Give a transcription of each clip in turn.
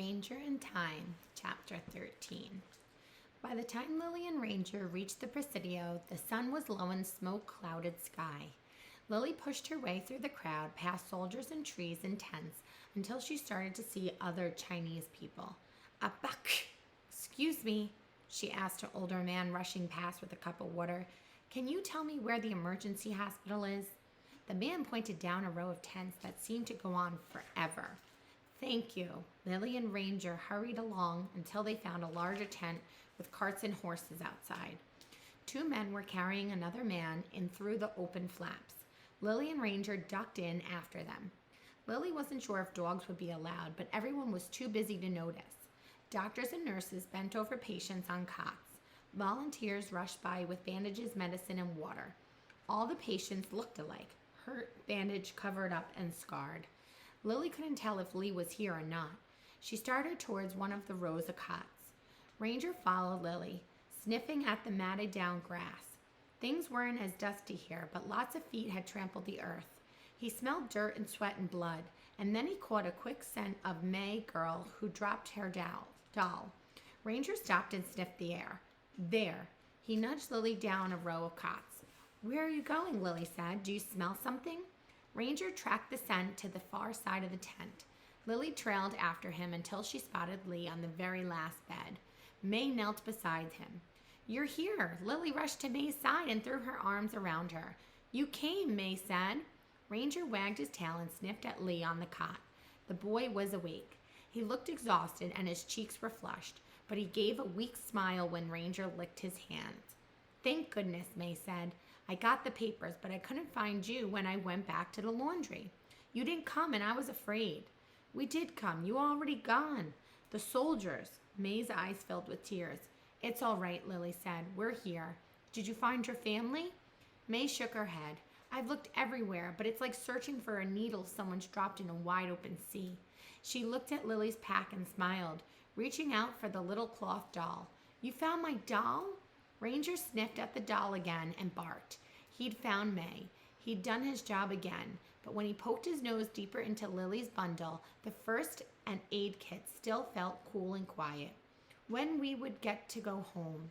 Ranger in Time, Chapter 13. By the time Lily and Ranger reached the Presidio, the sun was low in smoke-clouded sky. Lily pushed her way through the crowd, past soldiers and trees and tents, until she started to see other Chinese people. "Abak, excuse me," she asked an older man rushing past with a cup of water. "Can you tell me where the emergency hospital is?" The man pointed down a row of tents that seemed to go on forever. "Thank you." Lily and Ranger hurried along until they found a larger tent with carts and horses outside. Two men were carrying another man in through the open flaps. Lily and Ranger ducked in after them. Lily wasn't sure if dogs would be allowed, but everyone was too busy to notice. Doctors and nurses bent over patients on cots. Volunteers rushed by with bandages, medicine, and water. All the patients looked alike, hurt, bandaged, covered up, and scarred. Lily couldn't tell if Lee was here or not. She started towards one of the rows of cots. Ranger followed Lily, sniffing at the matted down grass. Things weren't as dusty here, but lots of feet had trampled the earth. He smelled dirt and sweat and blood, and then he caught a quick scent of May girl who dropped her doll. Ranger stopped and sniffed the air. There. He nudged Lily down a row of cots. "Where are you going?" Lily said. "Do you smell something?" Ranger tracked the scent to the far side of the tent. Lily trailed after him until she spotted Lee on the very last bed. May knelt beside him. "You're here." Lily rushed to May's side and threw her arms around her. "You came," May said. Ranger wagged his tail and sniffed at Lee on the cot. The boy was awake. He looked exhausted and his cheeks were flushed, but he gave a weak smile when Ranger licked his hands. "Thank goodness," May said. "I got the papers, but I couldn't find you when I went back to the laundry. You didn't come and I was afraid." "We did come. You already gone." "The soldiers." May's eyes filled with tears. "It's all right," Lily said. "We're here. Did you find your family?" May shook her head. "I've looked everywhere, but it's like searching for a needle someone's dropped in a wide open sea." She looked at Lily's pack and smiled, reaching out for the little cloth doll. "You found my doll?" Ranger sniffed at the doll again and barked. He'd found May. He'd done his job again, but when he poked his nose deeper into Lily's bundle, the first aid kit still felt cool and quiet. When we would get to go home.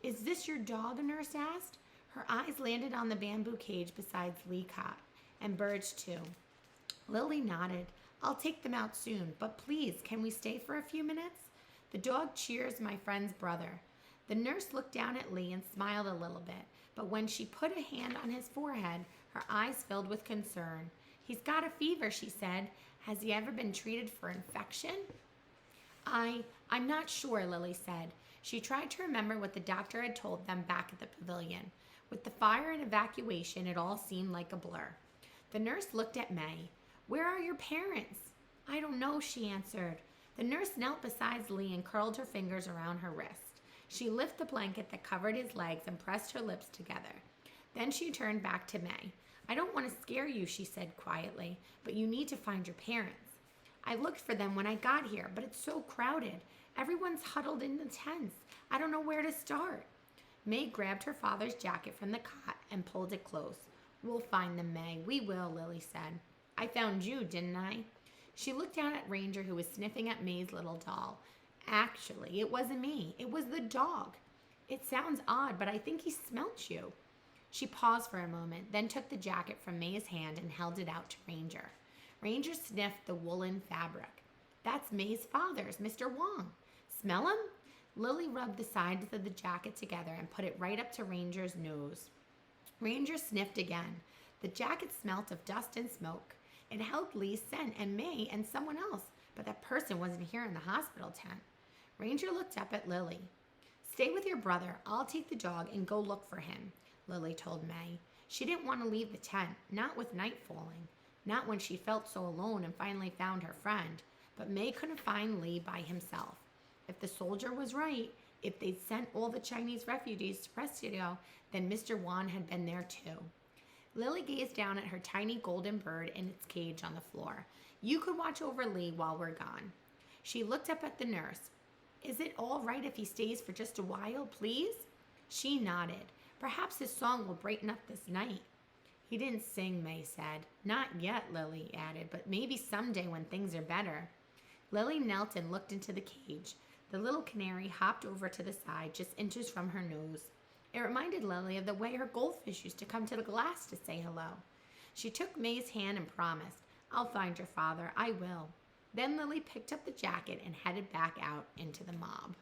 "Is this your dog?" a nurse asked. Her eyes landed on the bamboo cage beside Lee's cot, and Bird's too. Lily nodded. "I'll take them out soon, but please, can we stay for a few minutes?" "The dog Cheers, my friend's brother." The nurse looked down at Lee and smiled a little bit, but when she put a hand on his forehead, her eyes filled with concern. "He's got a fever," she said. "Has he ever been treated for infection?" I'm not sure," Lily said. She tried to remember what the doctor had told them back at the pavilion. With the fire and evacuation, it all seemed like a blur. The nurse looked at May. "Where are your parents?" "I don't know," she answered. The nurse knelt beside Lee and curled her fingers around her wrist. She lifted the blanket that covered his legs and pressed her lips together. Then she turned back to May. "I don't want to scare you," she said quietly, "but you need to find your parents. I looked for them when I got here, but it's so crowded. Everyone's huddled in the tents. I don't know where to start." May grabbed her father's jacket from the cot and pulled it close. "We'll find them, May. We will," Lily said. "I found you, didn't I?" She looked down at Ranger, who was sniffing at May's little doll. "Actually, it wasn't me. It was the dog. It sounds odd, but I think he smelt you." She paused for a moment, then took the jacket from May's hand and held it out to Ranger. Ranger sniffed the woolen fabric. "That's May's father's, Mr. Wong. Smell him?" Lily rubbed the sides of the jacket together and put it right up to Ranger's nose. Ranger sniffed again. The jacket smelt of dust and smoke. It held Lee's scent and May and someone else, but that person wasn't here in the hospital tent. Ranger looked up at Lily. "Stay with your brother. I'll take the dog and go look for him," Lily told May. She didn't want to leave the tent, not with night falling, not when she felt so alone and finally found her friend, but May couldn't find Lee by himself. If the soldier was right, if they'd sent all the Chinese refugees to Presidio, then Mr. Wan had been there too. Lily gazed down at her tiny golden bird in its cage on the floor. "You could watch over Lee while we're gone." She looked up at the nurse. "Is it all right if he stays for just a while, please?" She nodded. "Perhaps his song will brighten up this night." "He didn't sing," May said. "Not yet," Lily added, "but maybe someday when things are better." Lily knelt and looked into the cage. The little canary hopped over to the side just inches from her nose. It reminded Lily of the way her goldfish used to come to the glass to say hello. She took May's hand and promised, "I'll find your father, I will." Then Lily picked up the jacket and headed back out into the mob.